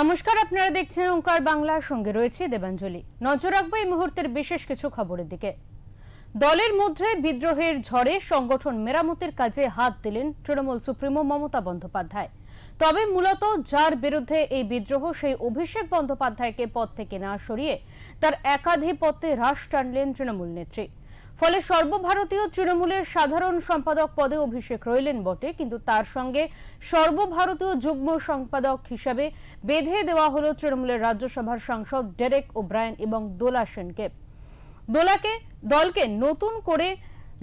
নমস্কার, আপনারা দেখছেন ওঙ্কার বাংলার সঙ্গে রয়েছে দেবাঞ্জলি। নজর রাখবো এই মুহূর্তের বিশেষ কিছু খবরের দিকে। দলের মধ্যে বিদ্রোহের ঝড়ে সংগঠন মেরামতের কাজে হাত দিলেন তৃণমূল সুপ্রিমো মমতা বন্দ্যোপাধ্যায়। তবে মূলত যার বিরুদ্ধে এই বিদ্রোহ, সেই অভিষেক বন্দ্যোপাধ্যায়কে পদ থেকে না সরিয়ে তার একাধিপত্যে হ্রাস টানলেন তৃণমূল নেত্রী। ফলে সর্বভারতীয় তৃণমূলের সাধারণ সম্পাদক পদে অভিষেক রইলেন বটে, কিন্তু তার সঙ্গে সর্বভারতীয় যুগ্ম সম্পাদক হিসাবে বেঁধে দেওয়া হলো তৃণমূলের রাজ্যসভার সাংসদ ডেরেক ওব্রায়েন এবং দোলা সেনকে। দলকে নতুন করে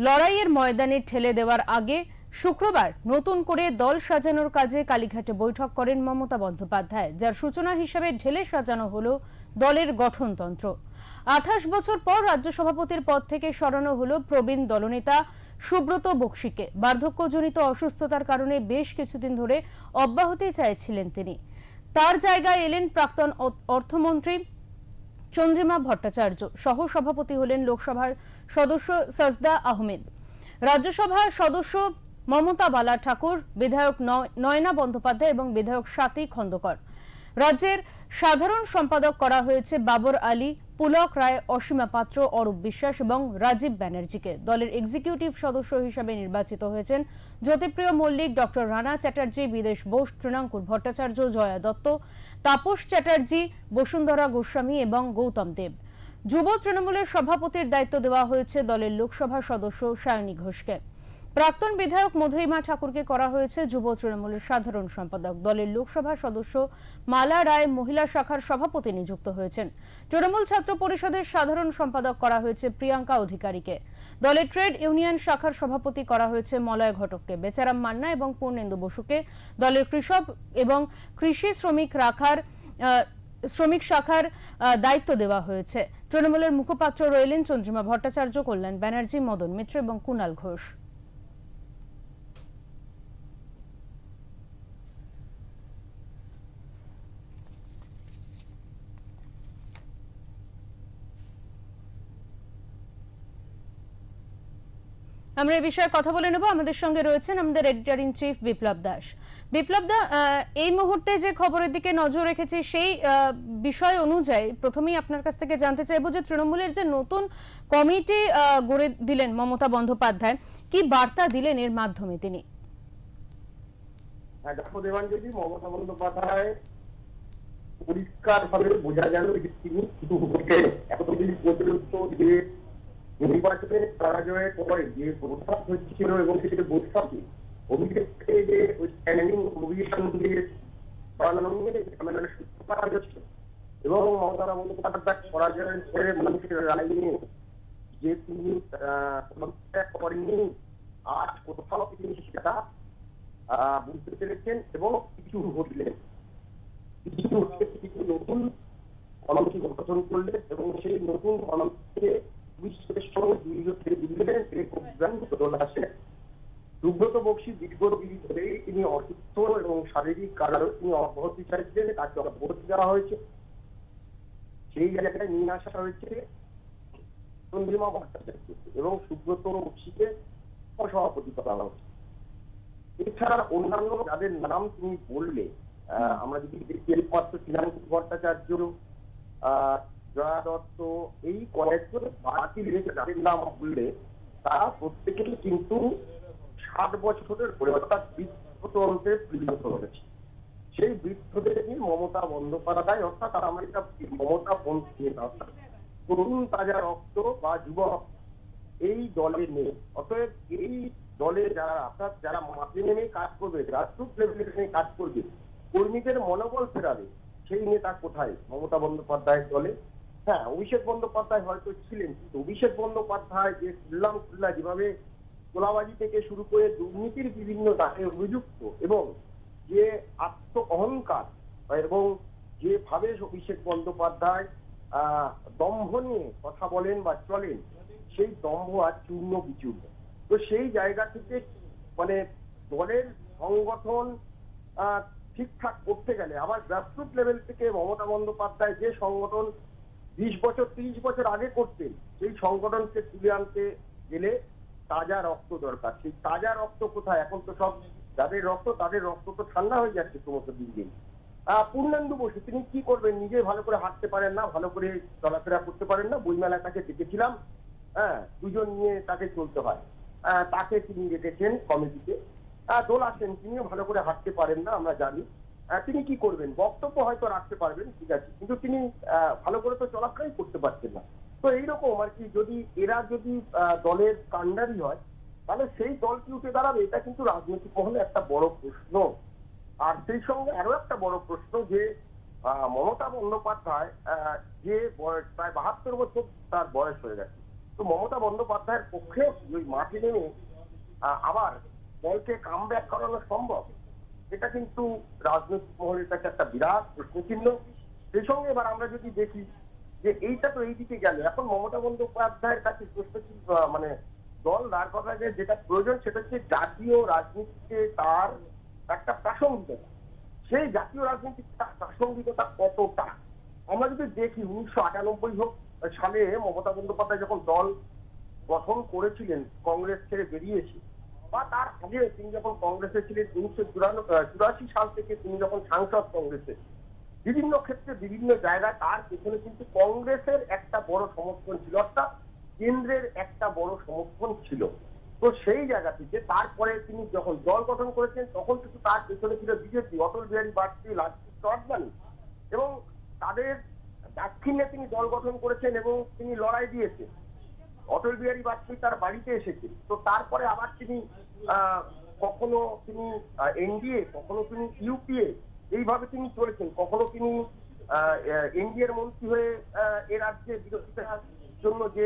লড়াইয়ের ময়দানে ঠেলে দেওয়ার আগে শুক্রবার নতুন করে দল সাজানোর কাজে কালীঘাটে বৈঠক করেন মমতা বন্দ্যোপাধ্যায়, যার সূচনা হিসেবে ঢেলে সাজানো হলো দলের গঠনতন্ত্র। 28 বছর পর রাজ্য সভাপতির পদ থেকে সরানো হলো প্রবীণ দলনেতা সুব্রত বক্সিকে। বার্ধক্যজনিত অসুস্থতার কারণে বেশ কিছুদিন ধরে অব্যাহতি চাইছিলেন তিনি। তার জায়গায় এলেন প্রাক্তন অর্থমন্ত্রী চন্দ্রিমা ভট্টাচার্য। সহ সভাপতি হলেন লোকসভার সদস্য সাজদা আহমেদ, রাজ্যসভার সদস্য মমতা বালা ঠাকুর, বিধায়ক নয়না বন্দ্যোপাধ্যায় এবং বিধায়ক স্বাতী খন্দকার। রাজ্যের সাধারণ সম্পাদক করা হয়েছে বাবর আলী, পুলক রায়, অসীমা পাত্র, অরূপ বিশ্বাস এবং রাজীব ব্যানার্জিকে। দলের এক্সিকিউটিভ সদস্য হিসেবে নির্বাচিত হয়েছেন জ্যোতিপ্রিয় মল্লিক, ডক্টর রানা চ্যাটার্জি, বিদেশ বোস, তৃণাঙ্কুর ভট্টাচার্য, জয়া দত্ত, তাপস চ্যাটার্জি, বসুন্ধরা গোস্বামী এবং গৌতম দেব। যুব তৃণমূলের সভাপতির দায়িত্ব দেওয়া হয়েছে দলের লোকসভা সদস্য সায়নী ঘোষকে। প্রাক্তন বিধায়ক মধুরিমা ঠাকুরকে করা হয়েছে যুব তৃণমূলের সাধারণ সম্পাদক। দলের লোকসভা সদস্য মালা রায় মহিলা শাখার সভাপতি নিযুক্ত হয়েছেন। তৃণমূল ছাত্র পরিষদের সাধারণ সম্পাদক করা হয়েছে প্রিয়াঙ্কা অধিকারীকে। দলের ট্রেড ইউনিয়ন শাখার সভাপতি করা হয়েছে মলয় ঘটককে। বেচারাম মান্না এবং পূর্ণেন্দু বসুকে দলের কৃষক এবং কৃষি শ্রমিক শাখার দায়িত্ব দেওয়া হয়েছে। তৃণমূলের মুখপাত্র রইলেন চন্দ্রিমা ভট্টাচার্য, কল্যাণ ব্যানার্জি, মদন মিত্র এবং কুণাল ঘোষ। আমরা এই বিষয়ে কথা বলে নেব। আমাদের সঙ্গে রয়েছেন আমাদের এডিটর ইন চিফ বিপ্লব দাস। বিপ্লব দা, এই মুহূর্তে যে খবরের দিকে নজর রেখেছি সেই বিষয় অনুযায়ী প্রথমেই আপনার কাছ থেকে জানতে চাইবো যে তৃণমূলের যে নতুন কমিটি গড়ে দিলেন মমতা বন্দ্যোপাধ্যায়, কি বার্তা দিলেন এর মাধ্যমে তিনি? দেখো দেবাঞ্জলি, মমতা বন্দ্যোপাধ্যায় পরিষ্কারভাবে বোঝা গেল যে তিনি শুধু এতদিন পর্যন্ত যে নির্বাচনের পরাজয়ের পরে যে প্রস্তাব হচ্ছিল এবং সেটা প্রস্তাবে অভিষেককে যে স্ট্যান্ডিং অভিযান দিয়ে বানানো নিয়ে ঝামেলার সূত্র করা যাচ্ছে এবং মমতা বন্দ্যোপাধ্যায় পরাজয়ের পরে মানুষের রায় নিয়ে যে তিনি পদত্যাগ করেননি, আজ কোথাও তিনি সেটা বুঝতে পেরেছেন এবং কিছু ঘটলেন, কিছু নতুন কমিটি গঠন করলেন এবং সেই নতুন কমিটিকে সুব্রত বক্সি দীর্ঘদিন ধরে তিনি অসুস্থ এবং শারীরিক কারণে তিনি অব্যাহতি চাইছিলেন, তাকে অব্যাহতি দেওয়া হয়েছে। সেই জায়গায় নিয়ে আসা হয়েছে চন্দ্রিমা ভট্টাচার্য এবং সুব্রত বক্সিকে সভাপতি করা হয়েছে। এছাড়া অন্যান্য যাদের নাম তুমি বললে, আমরা যদি দেখি তৃণাঙ্কুর ভট্টাচার্য, জয়া দত্ত, এই কয়েকজন বাড়তি রেখে যাদের নাম বললে তারা প্রত্যেকেই কিন্তু 60 বছরের পরে অর্থাৎ বৃদ্ধতন্ত্রে পরিণত হয়েছে। সেই বৃদ্ধদের নিয়ে মমতা বন্দ্যোপাধ্যায় অর্থাৎ আমরা মমতা অর্থাৎ তরুণ তাজা রক্ত বা যুবক এই দলে নেই। অতএব এই দলে যারা অর্থাৎ যারা মাঠে নেমে কাজ করবে, গ্রাসরুট লেভেলে নেমে কাজ করবে, কর্মীদের মনোবল ফেরাবে, সেই নেতা কোথায় মমতা বন্দ্যোপাধ্যায়ের দলে? হ্যাঁ, অভিষেক বন্দ্যোপাধ্যায় হয়তো ছিলেন, কিন্তু অভিষেক বন্দ্যোপাধ্যায় যে খুল্লা যেভাবে তোলাবাজি থেকে শুরু করে দুর্নীতির বিভিন্ন দায়ে অভিযুক্ত এবং যে আত্ম অহংকার এবং যেভাবে অভিষেক বন্দ্যোপাধ্যায় দম্ভ নিয়ে কথা বলেন বা চলেন, সেই দম্ভ আর চূর্ণ বিচূর্ণ। তো সেই জায়গা থেকে মানে দলের সংগঠন ঠিকঠাক করতে গেলে আবার গ্রাসরুট লেভেল থেকে মমতা বন্দ্যোপাধ্যায় যে সংগঠন 20 বছর 30 বছর আগে করতেন, সেই সংগঠনকে তুলে আনতে গেলে তাজা রক্ত দরকার। সেই তাজা রক্ত কোথায়? এখন তো সব যাদের রক্ত তাদের রক্ত তো ঠান্ডা হয়ে যাচ্ছে সমস্ত দিন দিন। পূর্ণেন্দু বসু তিনি কি করবেন, নিজে ভালো করে হাঁটতে পারেন না, ভালো করে চলাফেরা করতে পারেন না, বইমেলা তাকে দেখেছিলাম, হ্যাঁ, দুজন নিয়ে তাকে চলতে হয়। তাকে তিনি রেখেছেন কমিটিতে। দোলা সেন তিনিও ভালো করে হাঁটতে পারেন না, আমরা জানি। তিনি কি করবেন, বক্তব্য হয়তো রাখতে পারবেন, ঠিক আছে, কিন্তু তিনি ভালো করে তো চলাফেরাই করতে পারছেন না। তো এইরকম আর কি, যদি এরা যদি দলের কাণ্ডারি হয়, তাহলে সেই দল কি উঠে দাঁড়াবে, এটা কিন্তু রাজনৈতিক মহলে একটা বড় প্রশ্ন। আর সেই সঙ্গে আরো একটা বড় প্রশ্ন যে মমতা বন্দ্যোপাধ্যায় যে প্রায় 72 বছর তার বয়স হয়ে গেছে, তো মমতা বন্দ্যোপাধ্যায়ের পক্ষে ওই মাঠে নেমে আবার দলকে কামব্যাক করানো সম্ভব, এটা কিন্তু রাজনৈতিক মহলের কাছে একটা বিরাট প্রশ্নচিহ্ন। সেই সঙ্গে এবার আমরা যদি দেখি যে এইটা তো এইদিকে গেল, এখন মমতা বন্দ্যোপাধ্যায়ের কাছে প্রশ্নচিহ্ন মানে দল দাঁড় করা যেটা প্রয়োজন, সেটা হচ্ছে জাতীয় রাজনীতিতে তার একটা প্রাসঙ্গিকতা। সেই জাতীয় রাজনীতির প্রাসঙ্গিকতা কতটা, আমরা যদি দেখি 1998 সালে মমতা বন্দ্যোপাধ্যায় যখন দল গঠন করেছিলেন, কংগ্রেস ছেড়ে বেরিয়েছে, বা তার আগে তিনি যখন কংগ্রেসে ছিলেন 1984 সাল থেকে তিনি যখন সাংসদ কংগ্রেসে, বিভিন্ন ক্ষেত্রে বিভিন্ন জায়গায় তার পেছনে কিন্তু কংগ্রেসের একটা বড় সমর্থন ছিল, অর্থাৎ কেন্দ্রের একটা বড় সমর্থন ছিল। তো সেই জায়গা থেকে তারপরে তিনি যখন দল গঠন করেছেন, তখন কিন্তু তার পেছনে ছিল বিজেপি, অটল বিহারী বাজপেয়ী, লালকৃষ্ণ আডবাণী, এবং তাদের দাক্ষিণ্যে তিনি দল গঠন করেছেন এবং তিনি লড়াই দিয়েছেন। অটল বিহারী বাজপেয়ী তার বাড়িতে এসেছেন, তো তারপরে আবার তিনি কখনো তিনি এনডিএ, কখনো তিনি ইউপিএ, এইভাবে তিনি চলেছেন। কখনো তিনি এনডিএর মন্ত্রী হয়ে এ রাজ্যে বিরোধিতার জন্য যে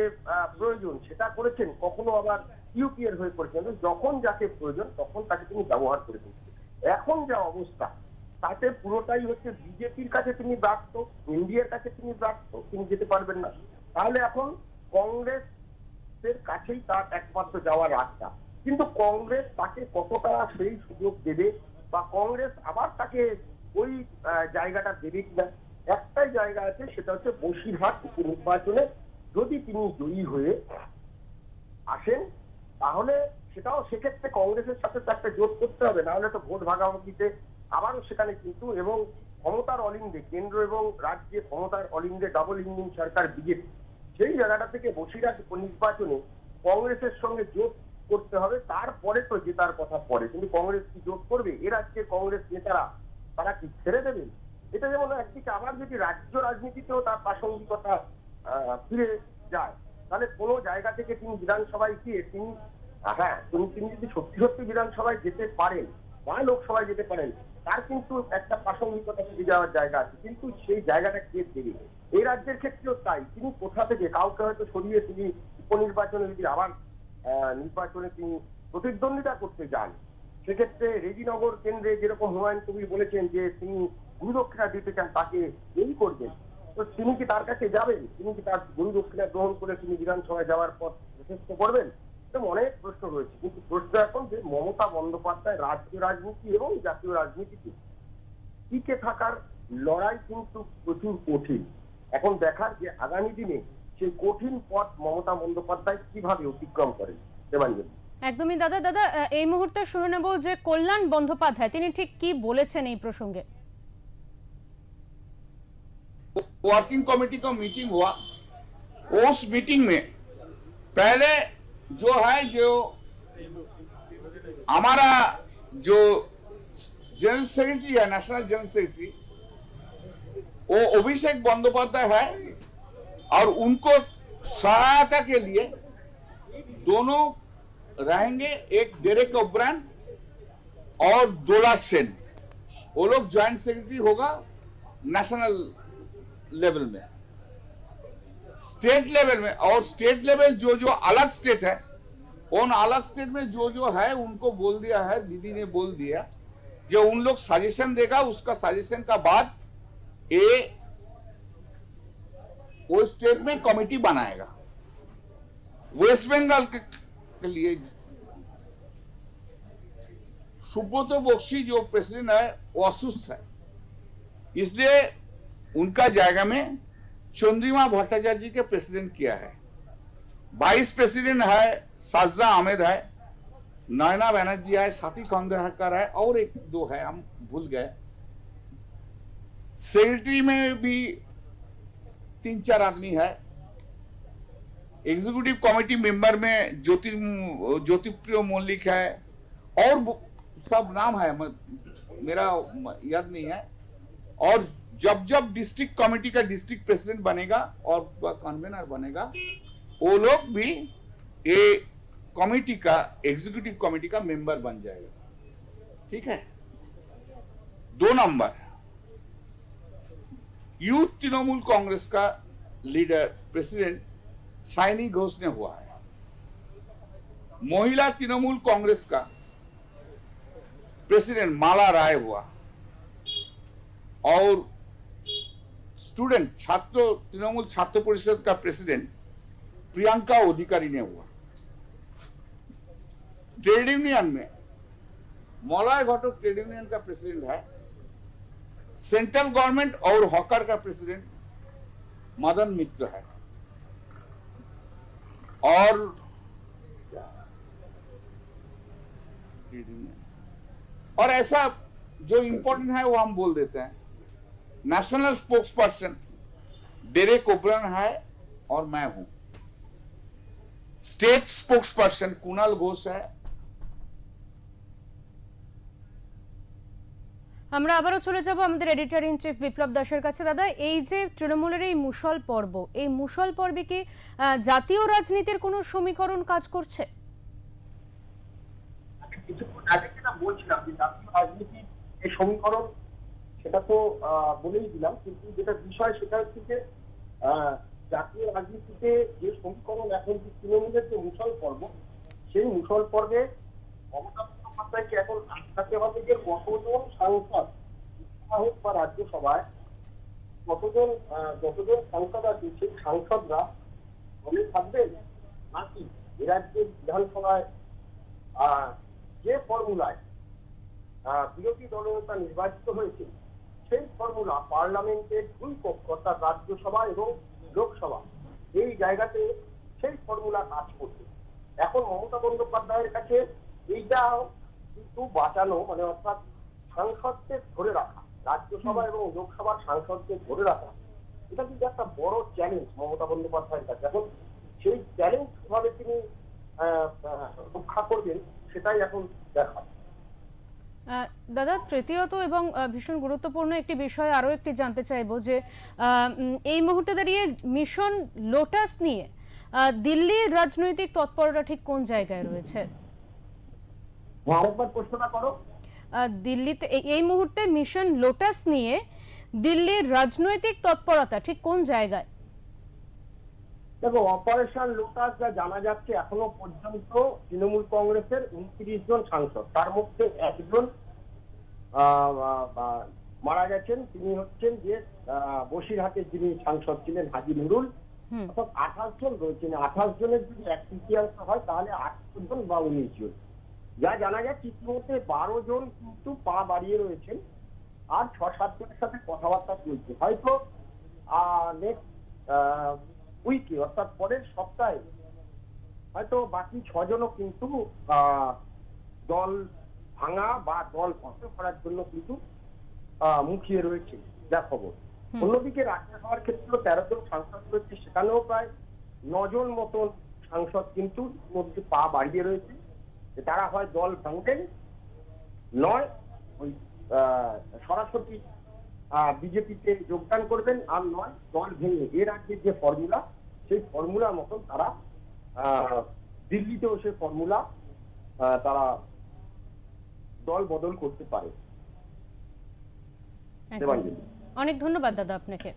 প্রয়োজন সেটা করেছেন, কখনো আবার ইউপিএর হয়ে করেছেন। যখন যাকে প্রয়োজন তখন তাকে তিনি ব্যবহার করেছেন। এখন যা অবস্থা, তাতে পুরোটাই হচ্ছে বিজেপির কাছে তিনি ব্যর্থ, এনডিএর কাছে তিনি ব্যর্থ, তিনি যেতে পারবেন না। তাহলে এখন কংগ্রেসের কাছেই তার একমাত্র যাওয়ার রাস্তা। কিন্তু কংগ্রেস তাকে কতটা সেই সুযোগ দেবে, বা কংগ্রেস আবার তাকে ওই জায়গাটা দেবে কিনা, একটাই জায়গা আছে, সেটা হচ্ছে বসিরহাট উপনির্বাচনে যদি তিনি জয়ী হয়ে আসেন, তাহলে সেটাও সেক্ষেত্রে কংগ্রেসের সাথে তো একটা জোট করতে হবে, না হলে তো ভোট ভাগাভাগিতে আবারও সেখানে কিন্তু, এবং ক্ষমতার অলিন্দে, কেন্দ্র এবং রাজ্যে ক্ষমতার অলিন্দে ডাবল ইঞ্জিন সরকার বিজেপি, সেই জায়গাটা থেকে বসিরহাট নির্বাচনে কংগ্রেসের সঙ্গে জোট করতে হবে, তারপরে তো জেতার কথা পড়ে। কিন্তু কংগ্রেস কি জোট করবে? এ রাজ্যের কংগ্রেস নেতারা তারা কি ছেড়ে দেবেন? এটা যেমন একদিকে আবার যদি রাজ্য রাজনীতিতেও তার প্রাসঙ্গিকতা ফিরে যায়, তাহলে কোনো জায়গা থেকে তিনি বিধানসভায় গিয়ে তিনি তিনি যদি সত্যি সত্যি বিধানসভায় যেতে পারেন বা লোকসভায় যেতে পারেন, তার কিন্তু একটা প্রাসঙ্গিকতা ফিরে যাওয়ার জায়গা আছে। কিন্তু সেই জায়গাটা কে দেবে? এই রাজ্যের ক্ষেত্রেও তাই, তিনি কোথা থেকে কাউকে হয়তো সরিয়ে তিনি উপনির্বাচনে যদি আবার নির্বাচনে তিনি প্রতিদ্বন্দ্বিতা করতে যান, সেক্ষেত্রে রেজিনগর কেন্দ্রে যেরকম হুমায়ুন কবির বলেছেন যে তিনি গুরুদক্ষিণা দিতে চান, তাকে এই করবেন, তো তিনি কি তার কাছে যাবেন? তিনি কি তার গুরুদক্ষিণা গ্রহণ করে তিনি বিধানসভায় যাওয়ার পথ প্রশস্ত করবেন? এরকম অনেক প্রশ্ন রয়েছে। কিন্তু প্রশ্ন এখন যে মমতা বন্দ্যোপাধ্যায় রাজ্য রাজনীতি এবং জাতীয় রাজনীতিতে টিকে থাকার লড়াই কিন্তু প্রচুর কঠিন। এখন দেখার যে আগামী দিনে সেই কঠিন পথ মমতা বন্দ্যোপাধ্যায় কিভাবে অতিক্রম করেন। দেবাঞ্জলি। একদমই দাদা। দাদা, এই মুহূর্তে শুনে নেব যে কল্যাণ বন্দ্যোপাধ্যায় তিনি ঠিক কি বলেছেন এই প্রসঙ্গে। वर्किंग कमेटी का मीटिंग हुआ, उस मीटिंग में पहले जो है, जो हमारा जो जनरल सेक्रेटरी है, नेशनल जनरल सेक्रेटरी, वो अभिषेक बंदोपाध्याय है, और उनको सहायता के लिए दोनों रहेंगे, एक डेरेक ओब्रायन और दोला सेन, वो लोग ज्वाइंट सेक्रेटरी होगा नेशनल लेवल में, स्टेट लेवल में। और स्टेट लेवल जो जो अलग स्टेट है, उन अलग स्टेट में जो जो है उनको बोल दिया है, दीदी ने बोल दिया जो उन लोग सजेशन देगा, उसका सजेशन का बाद ये वो स्टेट में कमेटी बनाएगा। वेस्ट बंगाल के लिए सुब्रत बख्शी जो प्रेसिडेंट है वो असुस्थ है, इसलिए उनका जायगा में चंद्रिमा भट्टाचार्य जी के प्रेसिडेंट किया है। वाइस प्रेसिडेंट है साजदा अहमद है, नयना बनर्जी है, साथी खंडेकर है, और एक दो है हम भूल गए। सेक्रेटरी में भी 3-4 आदमी है। एग्जीक्यूटिव कमेटी मेंबर में ज्योतिप्रिय मौलिक है और सब नाम है, मेरा याद नहीं है। और जब जब डिस्ट्रिक्ट कमेटी का डिस्ट्रिक्ट प्रेसिडेंट बनेगा और कन्वेनर बनेगा, वो लोग भी ये कमेटी का, एग्जीक्यूटिव कमेटी का मेंबर बन जाएगा। ठीक है। 2 नंबर, यूथ तृणमूल कांग्रेस का लीडर प्रेसिडेंट साइनी घोष ने हुआ है। महिला तृणमूल कांग्रेस का प्रेसिडेंट माला राय हुआ और स्टूडेंट छात्र तृणमूल छात्र परिषद का प्रेसिडेंट प्रियंका अधिकारी ने हुआ। ट्रेड यूनियन में मलय घटक ट्रेड यूनियन का प्रेसिडेंट है। सेंट्रल गवर्नमेंट और हॉकर का प्रेसिडेंट मदन मित्र है। और ऐसा जो इंपॉर्टेंट है वो हम बोल देते हैं। National spokes person Derek O'Brien है और मैं हूं। State spokes person Kunal Ghosh है। আমরা আবারও চলে যাব আমাদের এডিটর ইন চিফ বিপ্লব দাসের কাছে। দাদা, এই যে তৃণমূলের এই মুষল পর্ব, এই মুষল পর্বে কি জাতীয় রাজনীতির কোনো সমীকরণ কাজ করছে? কিছুক্ষণ আগে যেটা বলছিলাম যে জাতীয় রাজনীতির এই সমীকরণ, সেটা তো বলেই দিলাম, কিন্তু যেটা বিষয় সেটা হচ্ছে যে জাতীয় রাজনীতিতে যে সমীকরণ এখন যে তৃণমূলের যে মুষল পর্ব, সেই মুষল পর্বে মমতা বন্দ্যোপাধ্যায়কে এখন আটকাতে হবে যে কতজন সাংসদ হোক বা রাজ্যসভায় যতজন সাংসদ আছে সেই সাংসদরা দলে থাকবেন নাকি এ রাজ্যের বিধানসভায় যে ফর্মুলায় বিরোধী দলনেতা নির্বাচিত হয়েছে সেই ফর্মুলা পার্লামেন্টের 2 কক্ষ অর্থাৎ রাজ্যসভা এবং লোকসভা এই জায়গাতে সেই ফর্মুলা কাজ করছে। এখন মমতা বন্দ্যোপাধ্যায়ের কাছে এইটা কিন্তু বাঁচানো, মানে অর্থাৎ সাংসদদের ধরে রাখা, রাজ্যসভা এবং লোকসভার সাংসদদের ধরে রাখা, এটা কিন্তু একটা বড় চ্যালেঞ্জ মমতা বন্দ্যোপাধ্যায়ের কাছে। এখন সেই চ্যালেঞ্জ কিভাবে তিনি রক্ষা করবেন সেটাই এখন দেখা। দাদা, তৃতীয়ত এবং ভীষণ গুরুত্বপূর্ণ একটি বিষয় আরো একটি জানতে চাইবো যে এই মুহূর্তে দাঁড়িয়ে মিশন লোটাস নিয়ে দিল্লির রাজনৈতিক তৎপরতা ঠিক কোন জায়গায় রয়েছে? আরেকবার প্রশ্নটা করো। দিল্লিতে এই মুহূর্তে মিশন লোটাস নিয়ে দিল্লির রাজনৈতিক তৎপরতা ঠিক কোন জায়গায়? দেখো, অপারেশন লোটাস যা জানা যাচ্ছে এখনো পর্যন্ত তৃণমূল কংগ্রেসের 29 জন সাংসদ, তার মধ্যে একজন মারা গেছেন। তিনি হচ্ছেন যে বসিরহাটের যিনি সাংসদ ছিলেন হাজী নুরুল। অর্থাৎ 28 জন রয়েছেন। 28 জনের যদি 1/3 হয় তাহলে 8 জন বা 19 জন। যা জানা যাচ্ছে ইতিমধ্যে 12 জন কিন্তু পা বাড়িয়ে রয়েছেন আর 6-7 জনের সাথে কথাবার্তা চলছে। হয়তো নেক্সট উইকে অর্থাৎ পরের সপ্তাহে হয়তো বাকি 6 জনও কিন্তু দল ভাঙা বা দল ভঙ্গ করার জন্য কিন্তু মুখিয়ে রয়েছে, যা খবর। অন্যদিকে রাজ্যসভার ক্ষেত্রে 13 জন সাংসদ রয়েছে, সেখানেও প্রায় 9 জন মতন সাংসদ কিন্তু মধ্যে পা বাড়িয়ে রয়েছে। তারা হয় দল ভাঙবেন, নয় ওই সরাসরি বিজেপিতে যোগদান করবেন, আর নয় দল ভেঙে এ রাজ্যের যে ফর্মুলা সেই ফর্মুলার মতন তারা দিল্লিতেও সেই ফর্মুলা তারা দল বদল করতে পারে। অনেক ধন্যবাদ দাদা আপনাকে।